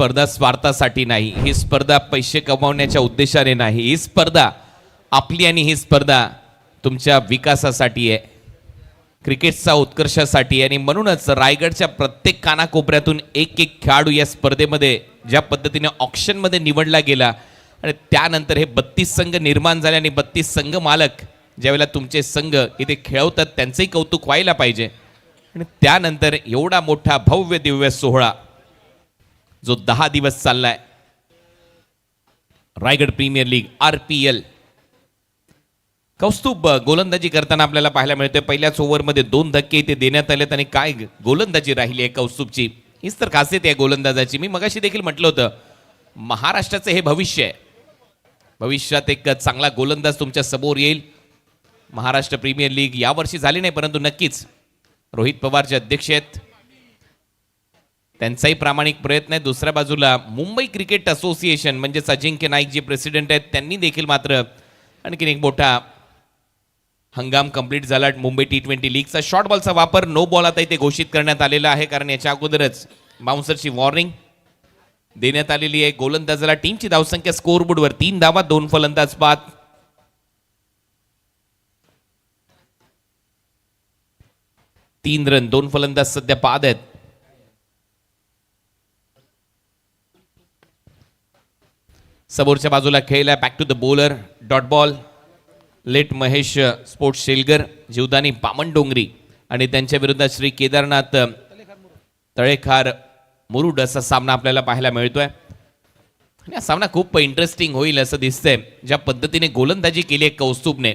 स्पर्धा स्वार्थासाठी नाही, ही स्पर्धा पैसे कमावण्याच्या उद्देशाने नाही, ही स्पर्धा आपली आणि ही स्पर्धा तुमच्या विकासासाठी आहे, क्रिकेटचा उत्कर्षासाठी. आणि म्हणूनच रायगडच्या प्रत्येक कानाकोपऱ्यातून एक एक खेळाडू या स्पर्धेमध्ये ज्या पद्धतीने ऑक्शनमध्ये निवडला गेला आणि त्यानंतर हे 32 संघ निर्माण झाले आणि 32 संघ मालक ज्यावेळेला तुमचे संघ इथे खेळवतात त्यांचंही कौतुक व्हायला पाहिजे. आणि त्यानंतर एवढा मोठा भव्य दिव्य सोहळा जो 10 दिवस चाललाय, Raigad premier league RPL. Kaustubh गोलंदाजी करताना आपल्याला पाहायला मिळते. पहिल्याच ओव्हरमध्ये 2 धक्के इथे देण्यात आलेत आणि काय गोलंदाजी राहिली आहे कौस्तुभची. हीच तर खासियत आहे गोलंदाजाची. मी मगाशी देखील म्हटलं होतं, महाराष्ट्राचं हे भविष्य आहे. भविष्यात एक चांगला गोलंदाज तुमच्या समोर येईल. महाराष्ट्र प्रीमियर लीग यावर्षी झाली नाही, परंतु नक्कीच रोहित पवार जे अध्यक्ष आहेत त्यांचाही प्रामाणिक प्रयत्न आहे. दुसऱ्या बाजूला मुंबई क्रिकेट असोसिएशन म्हणजेच अजिंक्य नाईक जे प्रेसिडेंट आहेत त्यांनी देखील मात्र आणखीन एक मोठा हंगाम कंप्लीट झाला. मुंबई T20 लीगचा शॉर्ट बॉलचा वापर नो बॉल आता इथे घोषित करण्यात आलेला आहे, कारण याच्या अगोदरच बाउन्सरची वॉर्निंग देण्यात आलेली आहे. गोलंदाजाला टीमची धावसंख्या स्कोअरबोर्डवर 3 धावा 2 फलंदाज बाद. 3 रन 2 फलंदाज सध्या बाद आहेत. समोरच्या बाजूला खेळला back to the bowler, dot ball, late Mahesh sports Shelgar, Jivdani Bamandongri आणि त्यांच्या विरुद्ध श्री केदारनाथ तळेखार मुरुड असा सामना आपल्याला पाहायला मिळतोय. आणि हा सामना खूप इंटरेस्टिंग होईल असं दिसतंय. ज्या पद्धतीने गोलंदाजी केली आहे कौस्तुभने,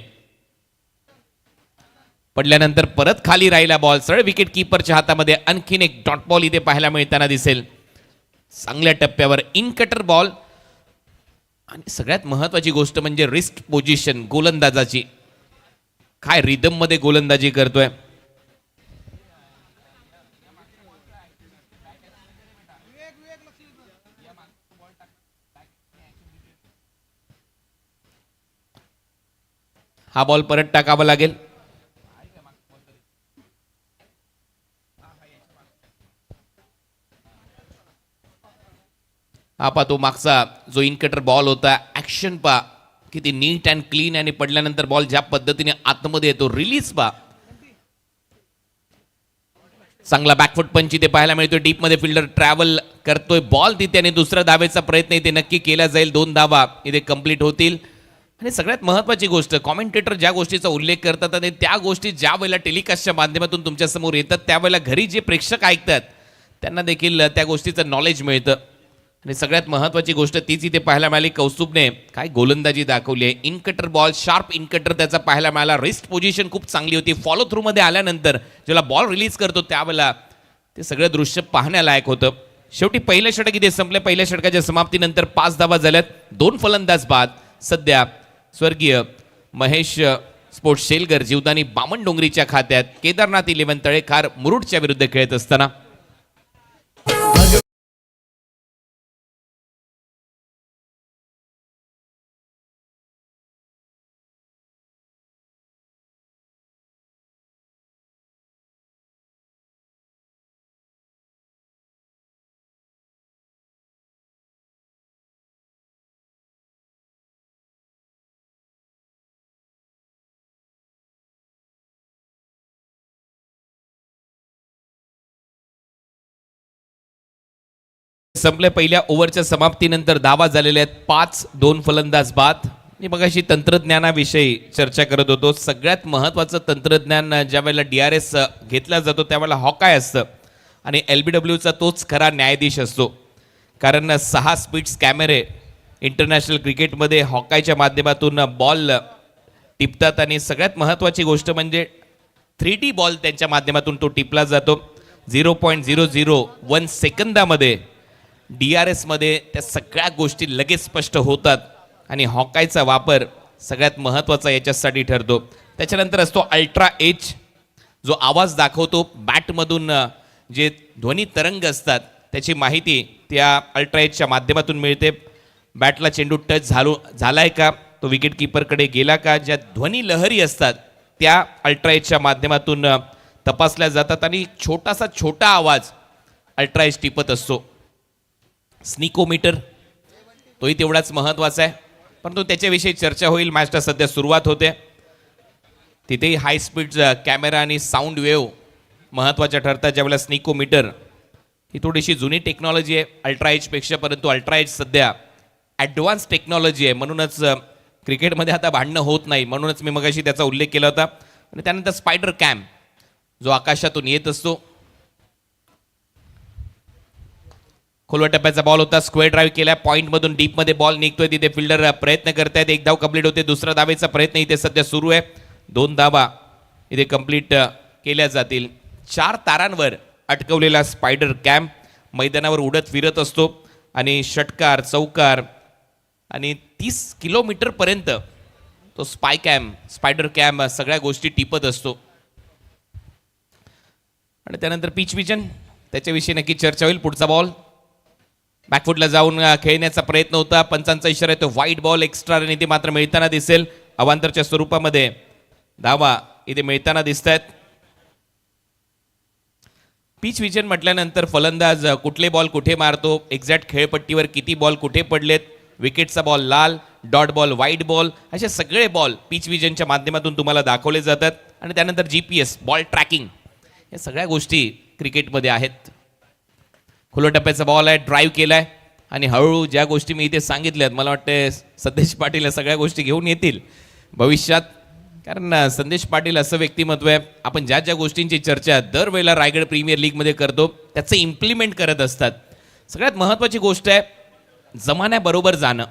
पडल्यानंतर परत खाली राहिला बॉल, सरळ विकेट कीपरच्या हातामध्ये आणखीन एक डॉट बॉल इथे पाहायला मिळताना दिसेल. चांगल्या टप्प्यावर इन कटर बॉल आणि सगळ्यात महत्वाची गोष्ट म्हणजे रिस्ट पोझिशन गोलंदाजाची. काय रिदम मध्ये गोलंदाजी करतोय. हा बॉल परत टाकावा लागेल. हा तो मागचा जो इनकटर बॉल होता, ऍक्शन पा किती नीट अँड क्लीन, आणि पडल्यानंतर बॉल ज्या पद्धतीने आतमध्ये येतो, रिलीज पा चांगला बॅकफुट पंच इथे पाहायला मिळतोय. डीप मध्ये फिल्डर ट्रॅव्हल करतोय बॉल तिथे आणि दुसऱ्या धावेचा प्रयत्न इथे नक्की केला जाईल. 2 धावा इथे कंप्लीट होतील. आणि सगळ्यात महत्वाची गोष्ट, कॉमेंटेटर ज्या गोष्टीचा उल्लेख करतात आणि त्या गोष्टी ज्या वेळेला टेलिकास्टच्या माध्यमातून तुमच्या समोर येतात त्यावेळेला घरी जे प्रेक्षक ऐकतात त्यांना देखील त्या गोष्टीचं नॉलेज मिळतं. आणि सगळ्यात महत्वाची गोष्ट तीच इथे पाहायला मिळाली. कौस्तुभने काय गोलंदाजी दाखवली आहे. इनकटर बॉल, शार्प इनकटर त्याचा पाहायला मिळाला. रिस्ट पोझिशन खूप चांगली होती. फॉलो थ्रू मध्ये आल्यानंतर जेव्हा बॉल रिलीज करतो त्यावेळेला ते सगळं दृश्य पाहण्यालायक होतं. शेवटी पहिलं षटक इथे संपलं. पहिल्या षटकाच्या समाप्तीनंतर 5 धावा झाल्यात, 2 फलंदाज बाद. सध्या स्वर्गीय महेश स्पोर्ट्स शेलगर जीवदानी बामणडोंगरीच्या खात्यात केदारनाथ 11 तळेखार मुरुडच्या विरुद्ध खेळत असताना संपल्या. पहिल्या ओव्हरच्या समाप्तीनंतर धावा झालेल्या आहेत 5, 2 फलंदाज बाद. मी मगाशी तंत्रज्ञानाविषयी चर्चा करत होतो. सगळ्यात महत्त्वाचं तंत्रज्ञान ज्या वेळेला DRS घेतला जातो त्यावेळेला हॉकाय असतं आणि LBWचा तोच खरा न्यायाधीश असतो. कारण 6 स्पीड्स कॅमेरे इंटरनॅशनल क्रिकेटमध्ये हॉकायच्या माध्यमातून बॉल टिपतात आणि सगळ्यात महत्त्वाची गोष्ट म्हणजे 3D बॉल त्यांच्या माध्यमातून तो टिपला जातो. 0.001 सेकंदामध्ये DRS मध्ये त्या सगळ्या गोष्टी लगेच स्पष्ट होतात आणि हॉकायचा वापर सगळ्यात महत्त्वाचा याच्यासाठी ठरतो. त्याच्यानंतर असतो अल्ट्रा एज, जो आवाज दाखवतो. बॅटमधून जे ध्वनी तरंग असतात त्याची माहिती त्या अल्ट्रा एजच्या माध्यमातून मिळते. बॅटला चेंडू टच झालाय का, तो विकेट कीपरकडे गेला का, ज्या ध्वनी लहरी असतात त्या अल्ट्रा एजच्या माध्यमातून तपासल्या जातात आणि छोटा आवाज अल्ट्रा एज टिपत असतो. स्निकोमीटर तोही तेवढाच महत्त्वाचा आहे, परंतु त्याच्याविषयी चर्चा होईल. मॅचला सध्या सुरुवात होते, तिथेही हाय स्पीड कॅमेरा आणि साऊंड वेव्ह महत्त्वाच्या ठरतात. ज्यावेळेला स्निकोमीटर ही थोडीशी जुनी टेक्नॉलॉजी आहे अल्ट्रा एजपेक्षा, परंतु अल्ट्रा एज सध्या ॲडव्हान्स टेक्नॉलॉजी आहे, म्हणूनच क्रिकेटमध्ये आता भांडणं होत नाही, म्हणूनच मी मगाशी त्याचा उल्लेख केला होता. आणि त्यानंतर स्पायडर कॅम जो आकाशातून येत असतो. खोलवा टप्प्याचा बॉल होता, स्क्वेअर ड्राईव्ह केला, पॉईंटमधून डीपमध्ये बॉल निघतोय, तिथे फिल्डर प्रयत्न करतायत. एक धाव कंप्लीट होते, दुसरा धावेचा प्रयत्न इथे सध्या सुरू आहे. 2 धावा इथे कंप्लीट केल्या जातील. 4 तारांवर अटकवलेला स्पायडर कॅम्प मैदानावर उडत फिरत असतो आणि षटकार चौकार आणि 30 किलोमीटरपर्यंत तो स्पायडर कॅम्प सगळ्या गोष्टी टिपत असतो. आणि त्यानंतर पिच विजन त्याच्याविषयी नक्की चर्चा होईल. पुढचा बॉल बॅकफुटला जाऊन खेळण्याचा प्रयत्न होता, पंचांचा इशारा आहे तो व्हाईट बॉल एक्स्ट्रा रन इथे मात्र मिळताना दिसेल. अवांतरच्या स्वरूपामध्ये धावा इथे मिळताना दिसत आहेत. पिच विजन म्हटल्यानंतर फलंदाज कुठले बॉल कुठे मारतो, एक्झॅक्ट खेळपट्टीवर किती बॉल कुठे पडलेत, विकेटचा बॉल लाल, डॉट बॉल व्हाईट बॉल, असे सगळे बॉल पिच विजनच्या माध्यमातून तुम्हाला दाखवले जातात. आणि त्यानंतर GPS बॉल ट्रॅकिंग या सगळ्या गोष्टी क्रिकेटमध्ये आहेत. खुल्या टप्प्याचा बॉल आहे, ड्राईव्ह केलाय आणि हळूहळू ज्या गोष्टी मी इथे सांगितल्यात मला वाटतं संदेश पाटील या सगळ्या गोष्टी घेऊन येतील भविष्यात, कारण संदेश पाटील असं व्यक्तिमत्व आहे आपण ज्या ज्या गोष्टींची चर्चा दरवेळेला रायगड प्रीमियर लीगमध्ये करतो त्याचं इम्प्लिमेंट करत असतात. सगळ्यात महत्त्वाची गोष्ट आहे जमान्याबरोबर जाणं.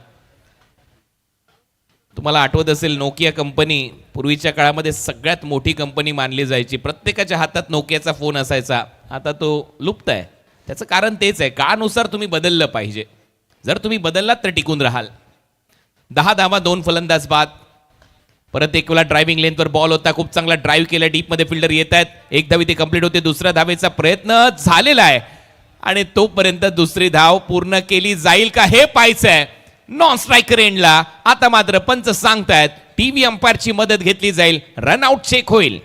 तुम्हाला आठवत असेल नोकिया कंपनी पूर्वीच्या काळामध्ये सगळ्यात मोठी कंपनी मानली जायची, प्रत्येकाच्या हातात नोकियाचा फोन असायचा, आता तो लुप्त आहे. त्याचं कारण तेच आहे, काळानुसार तुम्ही बदललं पाहिजे. जर तुम्ही बदललात तर टिकून राहाल. 10 धावा 2 फलंदाज बाद. परत एक वेळा ड्रायव्हिंग लेनवर बॉल होता, खूप चांगला ड्राईव्ह केला, डीपमध्ये फिल्डर येत आहेत. एक धाव इथे कंप्लीट होते, दुसऱ्या धावेचा प्रयत्न झालेला आहे आणि तोपर्यंत दुसरी धाव पूर्ण केली जाईल का हे पाहायचं आहे. नॉन स्ट्रायकर एंडला आता मात्र पंच सांगतायत टीव्ही अंपायरची मदत घेतली जाईल, रनआउट चेक होईल.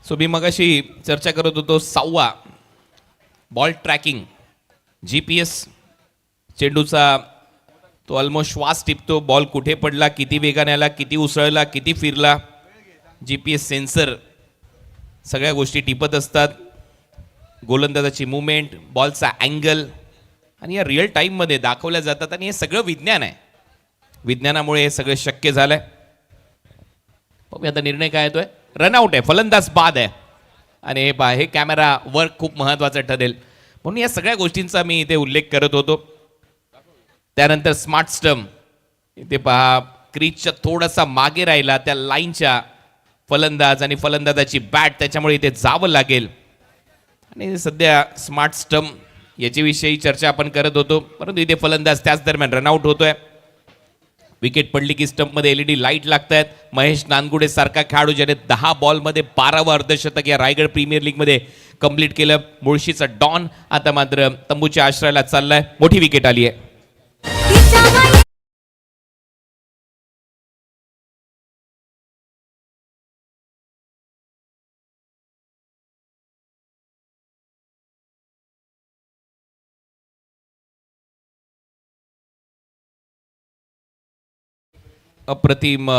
सो मी मगाशी चर्चा करत होतो 6वा बॉल ट्रॅकिंग GPS चेंडूचा तो ऑलमोस्ट श्वास टिपतो, बॉल कुठे पडला, किती वेगाने आला, किती उसळला, किती फिरला. GPS सेन्सर सगळ्या गोष्टी टिपत असतात. गोलंदाजाची मुवमेंट, बॉलचा अँगल आणि या रिअल टाईममध्ये दाखवल्या जातात आणि हे सगळं विज्ञान आहे. विज्ञानामुळे हे सगळं शक्य झालंय. बघूया आता निर्णय काय येतोय. रनआउट आहे, फलंदाज बाद आहे आणि हे पहा हे कॅमेरा वर्क खूप महत्त्वाचं ठरेल, म्हणून या सगळ्या गोष्टींचा मी इथे उल्लेख करत होतो. त्यानंतर स्मार्ट स्टंप इथे पहा क्रीजच्या थोडासा मागे राहिला त्या लाईनच्या फलंदाज आणि फलंदाजाची बॅट, त्याच्यामुळे इथे जावं लागेल. आणि सध्या स्मार्ट स्टंप याच्याविषयी चर्चा आपण करत होतो, परंतु इथे फलंदाज त्याच दरम्यान रनआउट होतोय. विकेट पडली की स्टंपमध्ये LED लाईट लागत आहेत. महेश नानगुडे सारखा खेळाडू ज्याने 10 बॉलमध्ये 12वा अर्धशतक या रायगड प्रीमियर लीगमध्ये कंप्लीट केलं. मुळशीचा डॉन आता मात्र तंबूच्या आश्रयाला चाललाय. मोठी विकेट आली आहे. अप्रतिम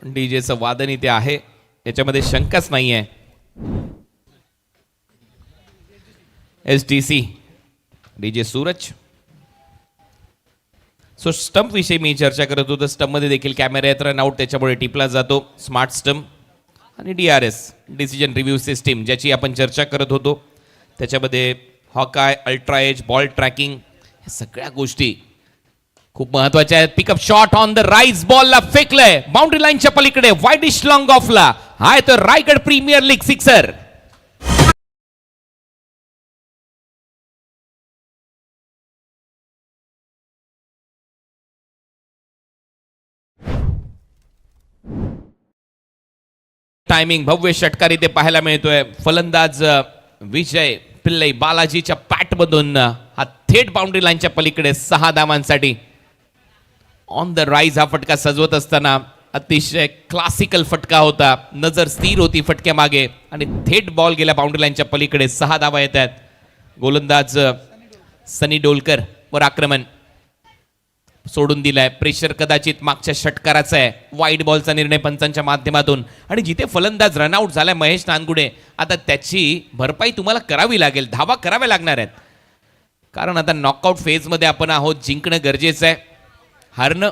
डीजेचं वादन इथे आहे, याच्यामध्ये शंकाच नाही आहे. STC DJ Suraj. So stump विषयी मी चर्चा करत होतो. स्टंपमध्ये देखील कॅमेरा आहेत, रनआउट त्याच्यामुळे टिपला जातो. स्मार्ट स्टंप आणि DRS डिसिजन रिव्ह्यू सिस्टीम ज्याची आपण चर्चा करत होतो, त्याच्यामध्ये hawkeye, ultra edge, ball tracking या सगळ्या गोष्टी खूप महत्वाच्या आहेत. Pick up shot on the rise, बॉलला फेकलंय बाउंड्री लाईनच्या पलीकडे, वाईडिश लॉंग ऑफला. हाय तर Raigad premier league sixer. Timing भव्य षटकार इथे पाहायला मिळतोय. फलंदाज विजय पिल्लई बालाजीच्या पॅटमधून हा थेट बाउंड्री लाईनच्या पलीकडे 6 धावांसाठी. ऑन द राईज हा फटका सजवत असताना अतिशय क्लासिकल फटका होता. नजर स्थिर होती फटक्या मागे आणि थेट बॉल गेल्या बाउंड्री लाईनच्या पलीकडे. 6 धावा येत आहेत. गोलंदाज सनी डोलकर वर आक्रमण सोडून दिलाय. प्रेशर कदाचित मागच्या षटकाराचा आहे. वाईड बॉलचा निर्णय पंचांच्या माध्यमातून. आणि जिथे फलंदाज रनआउट झालाय महेश नानगुडे, आता त्याची भरपाई तुम्हाला करावी लागेल. धावा कराव्या लागणार आहेत, कारण आता नॉकआउट फेजमध्ये आपण आहोत. जिंकणं गरजेचं आहे, हारणं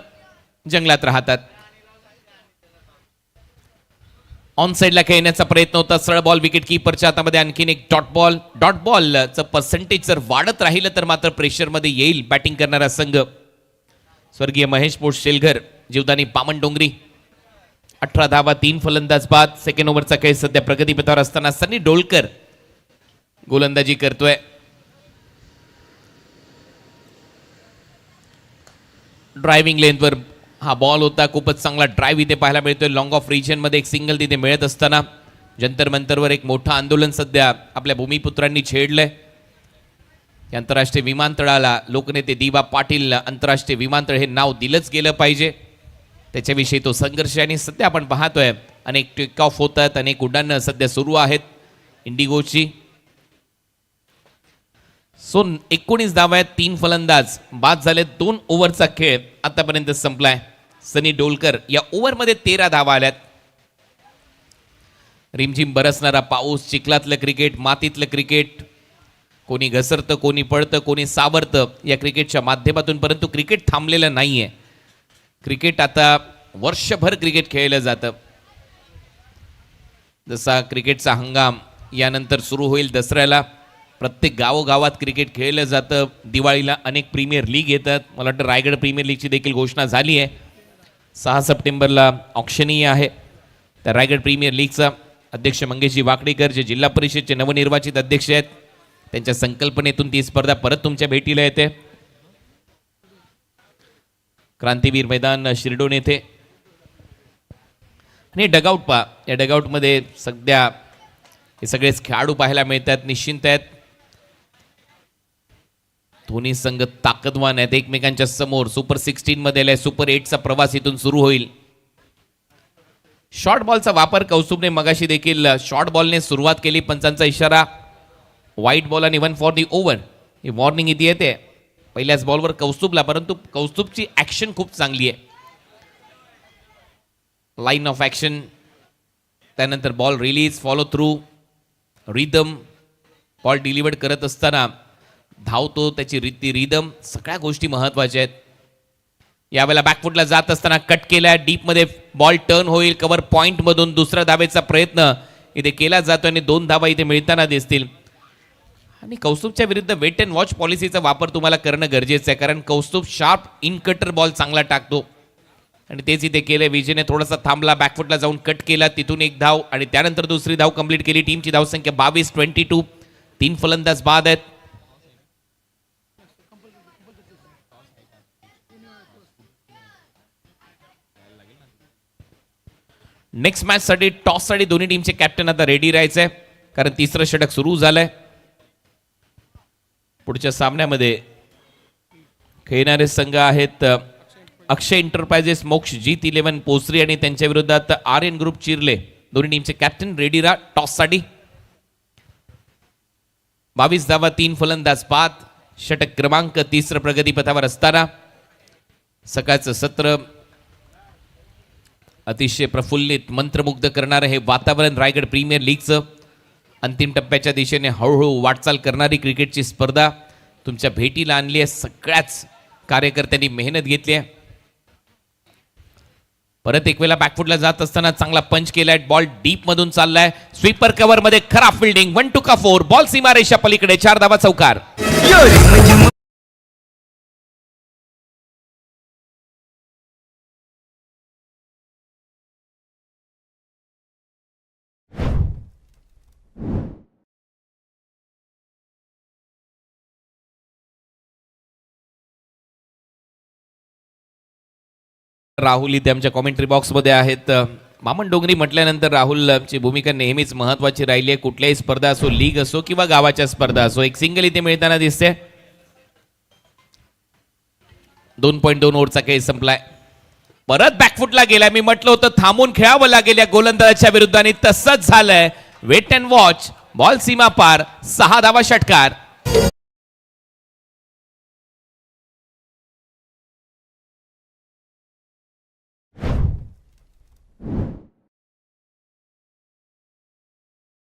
जंगलात राहतात. ऑन साईडला खेळण्याचा प्रयत्न होता. सरळ बॉल विकेट कीपरच्या हातामध्ये. आणखीन एक डॉट बॉल. डॉट बॉलचं पर्सेंटेज जर वाढत राहिलं तर मात्र प्रेशरमध्ये येईल बॅटिंग करणारा संघ. स्वर्गीय महेश पोष शेलघर, जीवदानी पामन डोंगरी. 18 धावा, 3 फलंदाज बाद. सेकंड ओव्हरचा खेळ सध्या प्रगतीपथावर असताना सनी डोलकर गोलंदाजी करतोय. ड्रायव्हिंग लेंथवर हा बॉल होता. खूपच चांगला ड्राईव्ह इथे पाहायला मिळतोय. लॉंग ऑफ रिजन मध्ये एक सिंगल तिथे मिळत असताना जंतर मंतरवर एक मोठं आंदोलन सध्या आपल्या भूमिपुत्रांनी छेडलंय. आंतरराष्ट्रीय विमानतळाला लोकनेते दिवा पाटील आंतरराष्ट्रीय विमानतळ हे नाव दिलंच गेलं पाहिजे, त्याच्याविषयी तो संघर्ष. आणि सध्या आपण पाहतोय अनेक टेक ऑफ होतात, अनेक उड्डाणं सध्या सुरू आहेत इंडिगोची. 19 धावा आहेत, 3 फलंदाज बाद झाले. 2 ओव्हरचा खेळ आतापर्यंत संपलाय. सनी डोलकर या ओव्हरमध्ये 13 धावा आल्यात. रिमझिम बरसणारा पाऊस, चिखलातलं क्रिकेट, मातीतलं क्रिकेट, कोणी घसरतं, कोणी पळतं, कोणी सावरतं या क्रिकेटच्या माध्यमातून. परंतु क्रिकेट थांबलेलं नाहीये. क्रिकेट आता वर्षभर क्रिकेट खेळलं जातं. जसा क्रिकेटचा हंगाम यानंतर सुरू होईल दसऱ्याला, प्रत्येक गावोगावात क्रिकेट खेळलं जातं. दिवाळीला अनेक प्रीमियर लीग येतात. मला वाटतं रायगड प्रीमियर लीगची देखील घोषणा झाली आहे. 6 सप्टेंबरला ऑक्शनही आहे. त्या रायगड प्रीमियर लीगचा अध्यक्ष मंगेशजी वाकडेकर, जे जिल्हा परिषदचे नवनिर्वाचित अध्यक्ष आहेत, त्यांच्या संकल्पनेतून ती स्पर्धा परत तुमच्या भेटीला येते. क्रांतीवीर मैदान शिरडोन येथे. आणि डगआउट पहा, या डगआउटमध्ये सध्या हे सगळेच खेळाडू पाहायला मिळतात. निश्चिंत आहेत. दोन्ही संघ ताकदवान आहेत एकमेकांच्या समोर. सुपर 16 मध्ये सुपर 8चा प्रवास इथून सुरू होईल. शॉर्ट बॉलचा वापर कौस्तुभने मगाशी देखील शॉर्ट बॉलने सुरुवात केली. पंचांचा इशारा वाईट बॉल आणि 1 for the over he warning इथे येते पहिल्याच बॉलवर कौस्तुभला. परंतु कौस्तुभची ऍक्शन खूप चांगली आहे. लाईन ऑफ ऍक्शन, त्यानंतर ball release, follow through, rhythm, ball delivered करत असताना धावतो त्याची रीती, रिदम, सगळ्या गोष्टी महत्वाच्या आहेत. यावेळेला बॅकफुटला जात असताना कट केला. डीपमध्ये बॉल टर्न होईल. कव्हर पॉइंट मधून दुसऱ्या धावेचा प्रयत्न इथे केला जातो आणि 2 धावा इथे मिळताना दिसतील. आणि कौस्तुभच्या विरुद्ध वेट अँड वॉच पॉलिसीचा वापर तुम्हाला करणं गरजेचं आहे, कारण Kaustubh sharp in cutter ball चांगला टाकतो आणि तेच इथे केलंय. विजयने थोडासा थांबला, बॅकफुटला जाऊन कट केला, तिथून 1 धाव आणि त्यानंतर दुसरी धाव कंप्लीट केली. टीमची धावसंख्या 22-22. 3 फलंदाज बाद आहेत. नेक्स्ट मॅच साठी टॉस साठी दोन्ही टीमचे कॅप्टन आता रेडी राहायचंय, कारण तिसरं षटक सुरू झालंय. पुढच्या सामन्यामध्ये खेळणारे संघ आहेत अक्षय एंटरप्राइजेस मोक्ष, जीत 11 पोसरी आणि त्यांच्या विरोधात आर्यन ग्रुप चिरले. दोन्ही टीमचे कॅप्टन रेडी राहा टॉस साठी. 22 धावा, 3 फलंदाज बाद. षटक क्रमांक 3 प्रगतीपथावर असताना सकाळचं सत्र अतिशय प्रफुल्लित, मंत्रमुग्ध करणारं हे वातावरण रायगड प्रीमियर लीगचं अंतिम टप्प्याच्या दिशेने हळूहळू वाटचाल करणारी क्रिकेटची स्पर्धा तुमच्या भेटीला आणली आहे. सगळ्याच कार्यकर्त्यांनी मेहनत घेतली आहे. परत एक वेळा बॅकफुटला जात असताना चांगला पंच केलाय. बॉल डीप मधून चाललाय. स्वीपर कव्हर मध्ये खराब फिल्डिंग. 1 टू 4. बॉल सीमारेषा पलीकडे. 4 धावा चौकार. राहुल इथे आमच्या कॉमेंट्री बॉक्समध्ये आहेत. मामन डोंगरी म्हटल्यानंतर राहुलची भूमिका नेहमीच महत्त्वाची राहिली आहे. कुठल्याही स्पर्धा असो, लीग असो किंवा गावाच्या स्पर्धा असो, एक सिंगल इथे मिळताना दिसते. 2.2 ओव्हरचा खेळ संपलाय. परत बॅकफुटला गेलाय. मी म्हटलं होतं थांबून खेळावं लागेल या गोलंदाजाच्या विरुद्ध आणि तसंच झालंय. Wait and watch. बॉल सीमा पार. 6 धावा षटकार.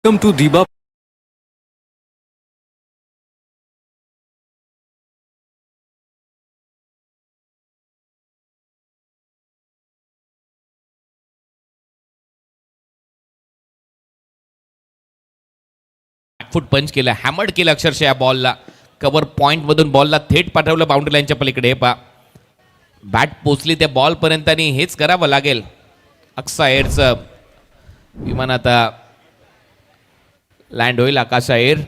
Welcome to Diba. फुट पंच केलं. हॅमर्ड केलं अक्षरशः या बॉलला. कव्हर पॉइंट मधून बॉलला थेट पाठवलं बाउंड्री लाईनच्या पलीकडे. हे पहा बॅट पोचली त्या बॉल पर्यंत आणि हेच करावं लागेल. अक्सा एअरचं विमान आता लँड होईल. आकाश एअर.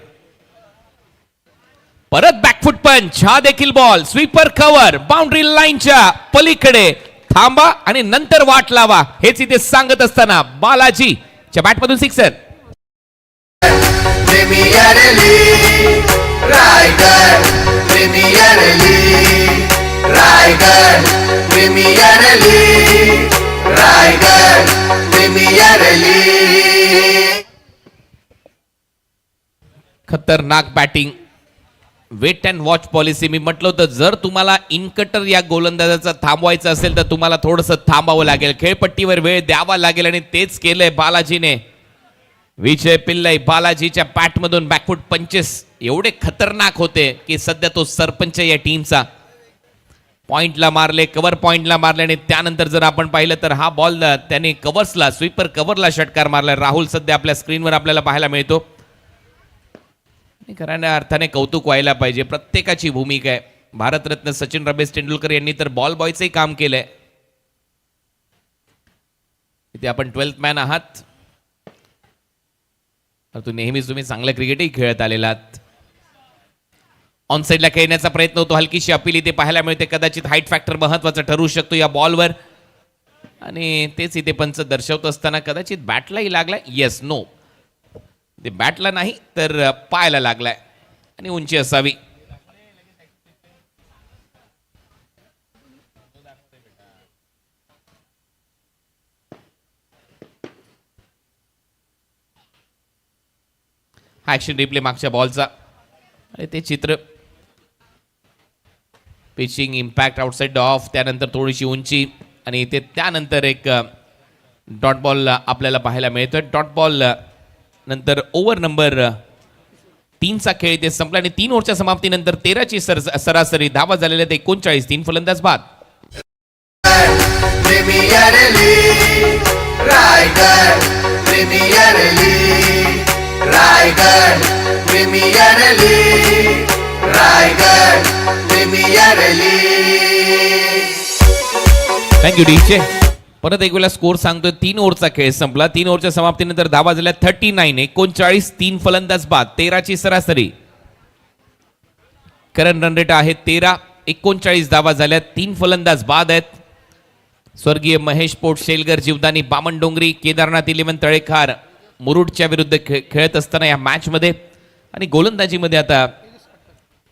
परत बॅकफुट पंच. हा देखील बॉल स्वीपर कव्हर बाउंड्री लाईनच्या पलीकडे. थांबा आणि नंतर वाट लावा हेच इथे सांगत असताना बालाजीच्या बॅटमधून sixer. Premier league Raigad. Premier league Raigad. Premier league Raigad. Premier league. खतरनाक batting. Wait and watch policy. मी म्हटलं होतं जर तुम्हाला इनकटर या गोलंदाजाचा थांबवायचं असेल तर तुम्हाला थोडंसं थांबावं लागेल. खेळपट्टीवर वेळ द्यावा लागेल आणि तेच केलंय बालाजीने. विजय पिल्लाई बालाजीच्या बॅटमधून बॅकफुट पंचेस एवढे खतरनाक होते की सध्या तो सरपंच या टीमचा. पॉइंटला मारले. कव्हर पॉइंटला मारले आणि त्यानंतर जर आपण पाहिलं तर हा बॉल त्याने कव्हर्सला स्वीपर कव्हरला षटकार मारला. राहुल सध्या आपल्या स्क्रीनवर आपल्याला पाहायला मिळतो. खऱ्या अर्थाने कौतुक व्हायला पाहिजे. प्रत्येकाची भूमिका आहे. भारतरत्न सचिन रमेश तेंडुलकर यांनी तर बॉल बॉयचंही काम केलंय. इथे आपण 12th मॅन आहात. नेहमीच तुम्ही चांगलं क्रिकेटही खेळत आलेलात. ऑन साईडला खेळण्याचा प्रयत्न होतो. हलकीशी अपील इथे पाहायला मिळते. कदाचित हाईट फॅक्टर महत्वाचा ठरू शकतो या बॉलवर आणि तेच इथे पंच दर्शवत असताना कदाचित बॅटलाही लागलाय. येस नो ते बॅटला नाही तर पायाला लागलाय आणि उंची असावी. हा ऍक्शन रिप्ले मागच्या बॉलचा आणि ते चित्र. Pitching impact outside of. त्यानंतर थोडीशी उंची आणि ते त्यानंतर एक डॉट बॉल आपल्याला पाहायला मिळतोय. डॉट बॉल नंतर ओव्हर नंबर 3चा खेळ इथे संपला आणि 3 ओव्हरच्या समाप्तीनंतर 13ची सरासरी धावा झालेल्या 39. 3 फलंदाज बाद. Premier league Raigad. Premier league Raigad. Premier league Raigad. Premier league. Thank you डीचे. परत एक वेळा स्कोर सांगतोय. 3 ओव्हरचा खेळ संपला. 3 ओव्हरच्या समाप्तीनंतर धावा झाल्या 39. 39. 3 फलंदाज बाद. 13ची सरासरी. करंट रन रेट आहे 13. 39 धावा झाल्या. 3 फलंदाज बाद आहेत. स्वर्गीय महेश पोट शेलगर जीवदानी बामण डोंगरी केदारनाथ 11 तळेखार मुरुडच्या विरुद्ध खेळत असताना या मॅच मध्ये आणि गोलंदाजीमध्ये आता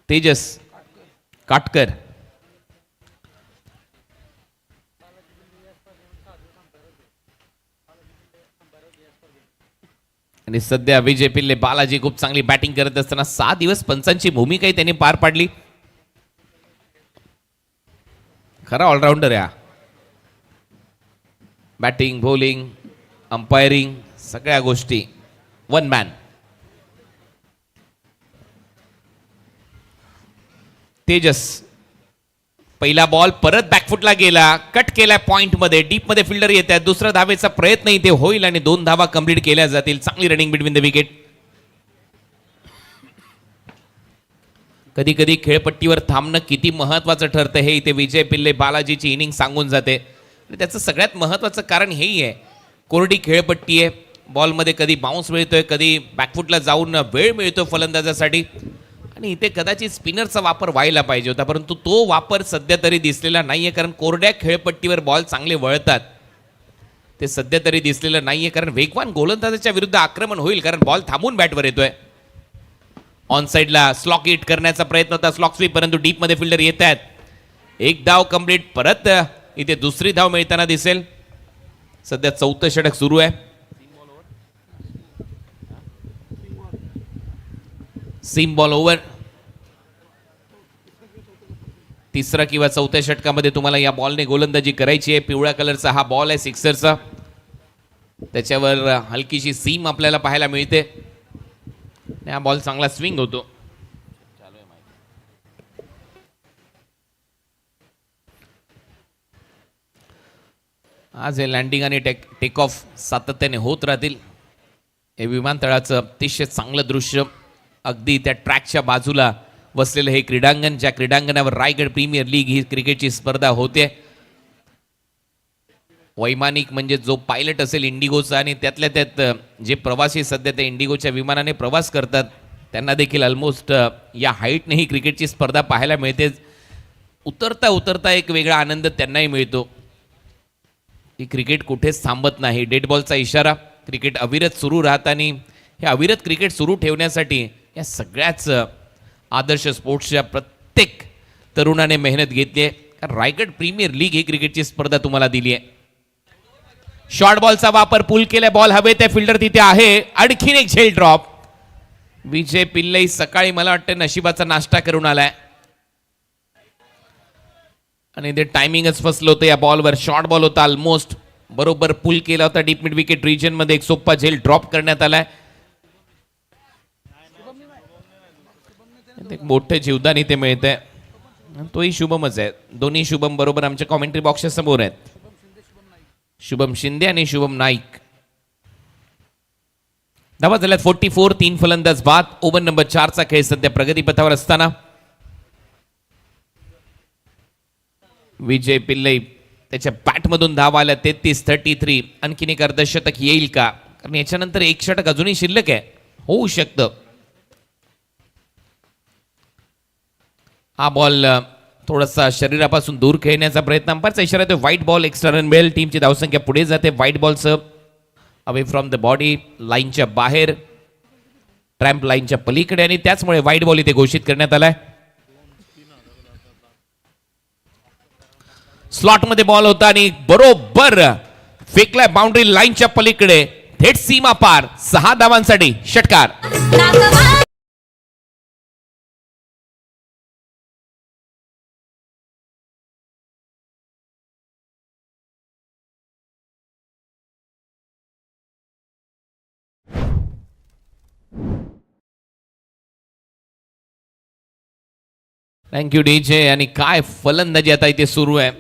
तेजस काटकर. आणि सध्या विजय पिल्ले बालाजी खूप चांगली बॅटिंग करत असताना 6 दिवस पंचांची भूमिकाही त्यांनी पार पाडली. खरा ऑलराऊंडर आहे. बॅटिंग बॉलिंग अंपायरिंग सगळ्या गोष्टी. 1 मॅन. तेजस. पहिला बॉल परत बॅकफुटला गेला. कट केला पॉइंट मध्ये. डीप मध्ये फिल्डर येत आहे. दुसरा धावेचा प्रयत्न इथे होईल आणि 2 धावा कंप्लीट केल्या जातील. चांगली रनिंग बिटवीन द विकेट. कधी कधी खेळपट्टीवर थांबणं किती महत्वाचं ठरतं हे इथे विजय पिल्ले बालाजीची इनिंग सांगून जाते. त्याचं सगळ्यात महत्वाचं कारण हेही आहे. कोरडी खेळपट्टी आहे. बॉलमध्ये कधी बाउन्स मिळतोय कधी बॅकफुटला जाऊन वेळ मिळतो फलंदाजासाठी आणि इथे कदाचित स्पिनरचा वापर व्हायला पाहिजे होता परंतु तो वापर सध्या तरी दिसलेला नाहीये कारण कोरड्या खेळपट्टीवर बॉल चांगले वळतात. ते सध्या तरी दिसलेलं नाहीये कारण वेगवान गोलंदाजाच्या विरुद्ध आक्रमण होईल कारण बॉल थांबून बॅटवर येतोय. ऑन साइडला स्लॉक हिट करण्याचा प्रयत्न होता स्लॉक स्वीप परंतु डीप मध्ये फिल्डर येत आहेत. एक धाव कंप्लीट. परत इथे दुसरी धाव मिळताना दिसेल. सध्या 4थं षटक सुरू आहे. Seam ball over. तिसरा किंवा 4थ्या षटकामध्ये तुम्हाला या बॉलने गोलंदाजी करायची आहे. पिवळ्या कलरचा हा बॉल आहे सिक्सरचा. त्याच्यावर हलकीशी सीम आपल्याला पाहायला मिळते. हा बॉल चांगला स्विंग होतो. आज हे लँडिंग आणि टेक ऑफ सातत्याने होत राहतील. हे विमानतळाचं अतिशय चांगलं दृश्य. अगदी त्या ट्रॅकच्या बाजूला वसलेलं हे क्रीडांगण, ज्या क्रीडांगणावर रायगड प्रीमियर लीग ही क्रिकेटची स्पर्धा होते. वैमानिक म्हणजे जो पायलट असेल इंडिगोचा आणि त्यातल्या त्यात जे प्रवासी सध्या त्या इंडिगोच्या विमानाने प्रवास करतात त्यांना देखील ऑलमोस्ट या हाईटने ही क्रिकेटची स्पर्धा पाहायला मिळते. उतरता उतरता एक वेगळा आनंद त्यांनाही मिळतो. की क्रिकेट कुठेच थांबत नाही. डेड बॉलचा इशारा. क्रिकेट अविरत सुरू राहताना हे अविरत क्रिकेट सुरू ठेवण्यासाठी या सगळ्याच आदर्श स्पोर्ट्सच्या प्रत्येक तरुणाने मेहनत घेतली आहे. कारण रायगड प्रीमियर लीग ही क्रिकेटची स्पर्धा तुम्हाला दिली आहे. शॉर्ट बॉलचा वापर पुल केलाय. बॉल हवे त्या फिल्डर तिथे आहे. आणखीन एक झेल ड्रॉप. विजय पिल्लई सकाळी मला वाटतं नशिबाचा नाश्ता करून आलाय आणि ते टायमिंगच फसलं होतं या बॉलवर. शॉर्ट बॉल होता. ऑलमोस्ट बरोबर पुल केला होता डीप मिड विकेट रिजन मध्ये. एक सोपा झेल ड्रॉप करण्यात आलाय. एक मोठं जीवदान इथे मिळतंय. तोही शुभमच आहे. दोन्ही शुभम बरोबर आमच्या कॉमेंट्री बॉक्सच्या समोर आहेत. शुभम शिंदे आणि शुभम नाईक. धावा झाल्यात 44. 3 फलंदाज बाद. ओव्हर नंबर 4 चा खेळ सध्या प्रगतीपथावर असताना विजय पिल्लई त्याच्या बॅटमधून धावा आल्या 33. आणखीन एक अर्धशतक येईल का? कारण याच्यानंतर एक षटक अजूनही शिल्लक आहे. होऊ शकतं. हा बॉल थोडासा शरीरापासून दूर खेळण्याचा प्रयत्न. अंपायरचा इशारा येतो व्हाईट बॉल. एक्स्ट्रा रन मिळेल. टीमची धावसंख्या पुढे जाते. व्हाईट बॉलचं अवे फ्रॉम द बॉडी, लाईनच्या बाहेर, ट्रॅम्प लाईनच्या पलीकडे आणि त्याचमुळे व्हाईट बॉल इथे घोषित करण्यात आलाय. स्लॉट मध्ये बॉल होता आणि बरोबर फेकलाय बाउंड्री लाईनच्या पलीकडे. थेट सीमा पार. 6 धावांसाठी षटकार. Thank you DJ. आणि काय फलंदाजी आता इथे सुरू आहे.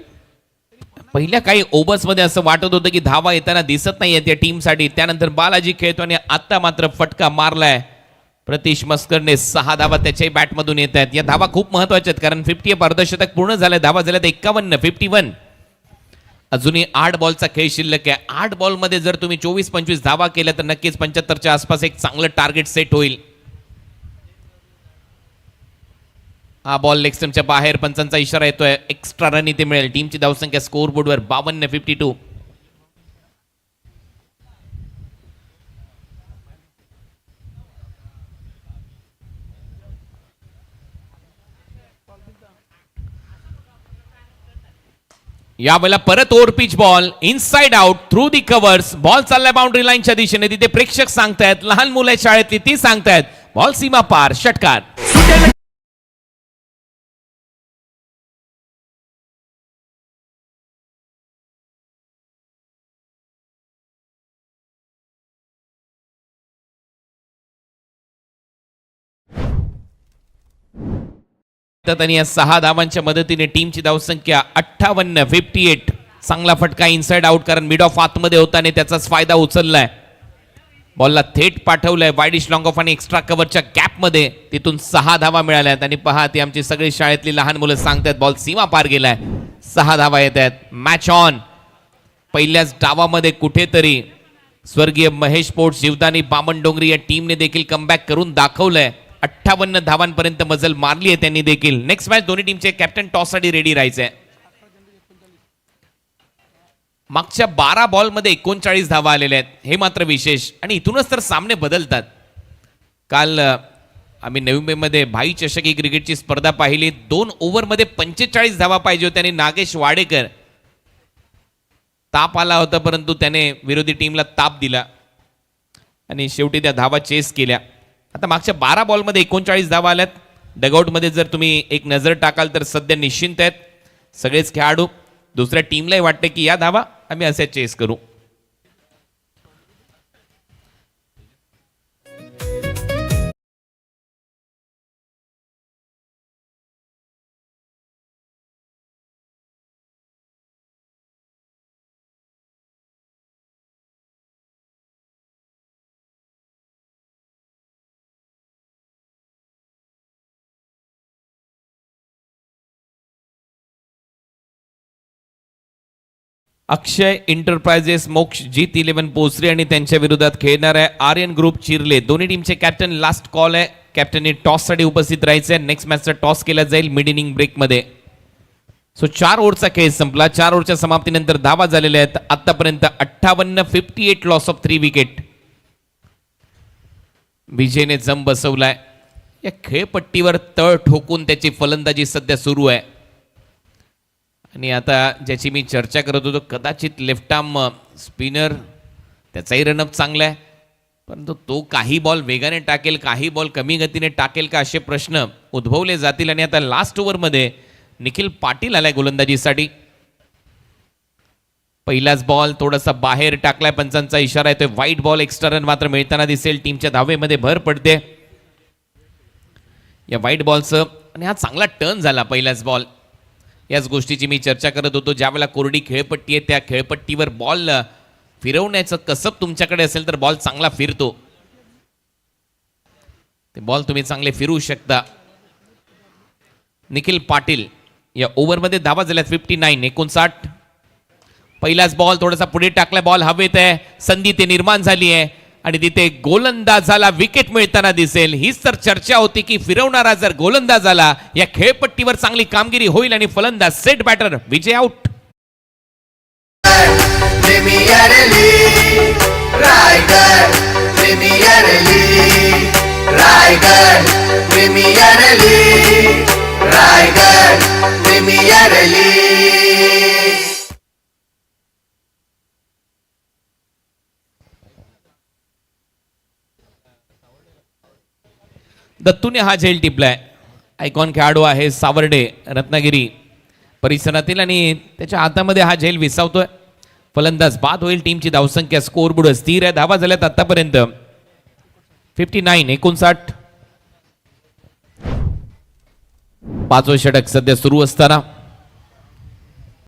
पहिल्या काही ओव्हर्स मध्ये असं वाटत होतं की धावा येताना दिसत नाहीये त्या टीमसाठी. त्यानंतर बालाजी खेळतो आणि आता मात्र फटका मारलाय प्रतीश मस्करने. 6 धावा त्याच्याही बॅटमधून येत आहेत. या धावा खूप महत्वाच्या आहेत कारण 50 अर्धशतक पूर्ण झालंय. धावा झाल्यात 51. अजूनही 8 बॉलचा खेळ शिल्लक आहे. 8 बॉल मध्ये जर तुम्ही 24-25 धावा केल्या तर नक्कीच 75च्या आसपास एक चांगलं टार्गेट सेट होईल. हा बॉल लेग स्टंपच्या बाहेर. पंचांचा इशारा येतोय. एक्स्ट्रा रन इथे मिळेल. टीमची धावसंख्या स्कोर बोर्डवर 52. यावेळेला परत over pitch ball. Inside out through the covers. Ball चाललाय बाउंड्री लाईनच्या दिशेने. तिथे प्रेक्षक सांगतायत, लहान मुलं शाळेतली ती सांगतायत बॉल सीमा पार. षटकार. आणि या 6 धावांच्या मदतीने टीमची धावसंख्या 58. चांगला फटका इनसाइड आउट कारण मिड ऑफ आतमध्ये होता आणि त्याचाच फायदा उचललाय. बॉलला थेट पाठवलंय वाईडिश लॉंग ऑफ आणि एक्स्ट्रा कव्हरच्या गॅप मध्ये. तिथून 6 धावा मिळाल्यात आणि पहा ती आमची सगळी शाळेतली लहान मुलं सांगतात बॉल सीमा पार गेलाय. 6 धावा येत आहेत. Match on. पहिल्याच डावामध्ये कुठेतरी स्वर्गीय महेश स्पोर्ट्स जीवदानी बामण डोंगरी या टीमने देखील कमबॅक करून दाखवलंय. 58 धावांपर्यंत मजल मारली आहे त्यांनी देखील. नेक्स्ट मॅच दोन्ही टीमचे कॅप्टन टॉस साठी रेडी राहायचंय. मागच्या 12 बॉल मध्ये 39 धावा आलेल्या आहेत. हे मात्र विशेष आणि इथूनच तर सामने बदलतात. काल आम्ही नवी मुंबईमध्ये भाई चषक ही क्रिकेटची स्पर्धा पाहिली. 2 ओव्हरमध्ये 45 धावा पाहिजे होत्या आणि नागेश वाडेकर ताप आला होता, परंतु त्याने विरोधी टीमला ताप दिला आणि शेवटी त्या धावा चेस केल्या. आता मागच्या 12 बॉलमध्ये 39 धावा आल्यात. डगआउटमध्ये जर तुम्ही एक नजर टाकाल तर सध्या निश्चिंत आहेत सगळेच खेळाडू. दुसऱ्या टीमलाही वाटते की या धावा आम्ही असे चेस करू. अक्षय इंटरप्राइजेस मोक्ष जीत 11 पोसरे आणि त्यांच्या विरोधात खेळणार आहे आर्यन ग्रुप चिरले. दोन्ही टीमचे कॅप्टन लास्ट कॉल आहे. कॅप्टनने टॉससाठी उपस्थित राहायचं आहे. नेक्स्ट मॅचचा टॉस केला जाईल मिड इनिंग ब्रेकमध्ये. सो 4 ओव्हरचा खेळ संपला. 4 ओव्हरच्या समाप्तीनंतर धावा झालेल्या आहेत आतापर्यंत 58, 58 लॉस ऑफ 3 विकेट. विजयने जम बसवलाय. या खेळपट्टीवर तळ ठोकून त्याची फलंदाजी सध्या सुरू आहे आणि आता ज्याची मी चर्चा करत होतो कदाचित लेफ्ट आर्म स्पिनर त्याचाही रनअप चांगला आहे, परंतु तो काही बॉल वेगाने टाकेल काही बॉल कमी गतीने टाकेल का असे प्रश्न उद्भवले जातील. आणि आता लास्ट ओव्हरमध्ये निखिल पाटील आलाय गोलंदाजीसाठी. पहिलाच बॉल थोडासा बाहेर टाकलाय, पंचांचा इशारा येतोय. वाईट बॉल, एक्स्ट्रा रन मात्र मिळताना दिसेल. टीमच्या धावेमध्ये भर पडते या वाईट बॉलचं. आणि हा चांगला टर्न झाला पहिलाच बॉल. याच गोष्टीची मी चर्चा करत होतो. ज्यावेळेला कोरडी खेळपट्टी आहे त्या खेळपट्टीवर बॉल फिरवण्याचं कसब तुमच्याकडे असेल तर बॉल चांगला फिरतो. ते बॉल तुम्ही चांगले फिरवू शकता. निखिल पाटील या ओव्हरमध्ये धावा झाल्यात 59, 59. पहिलाच बॉल थोडासा पुढे टाकला, बॉल हवेत आहे, संधी ते निर्माण झाली आहे आणि तिथे गोलंदाजाला विकेट मिळताना दिसेल. हीच तर चर्चा होती की फिरवणारा जर गोलंदाज आला या खेळपट्टीवर चांगली कामगिरी होईल आणि फलंदाज set batter Vijay out. Premier league Raigad, premier league Raigad, premier league Raigad, premier league. दत्तूने हा झेल टिपलाय. आयकॉन खेळाडू आहे सावर्डे रत्नागिरी परिसरातील आणि त्याच्या हातामध्ये हा झेल विसावतोय. फलंदाज बाद होईल. टीमची धावसंख्या स्कोअरबोर्ड स्थिर आहे. धावा झाल्यात आतापर्यंत 59, 59. 5वे षटक सध्या सुरू असताना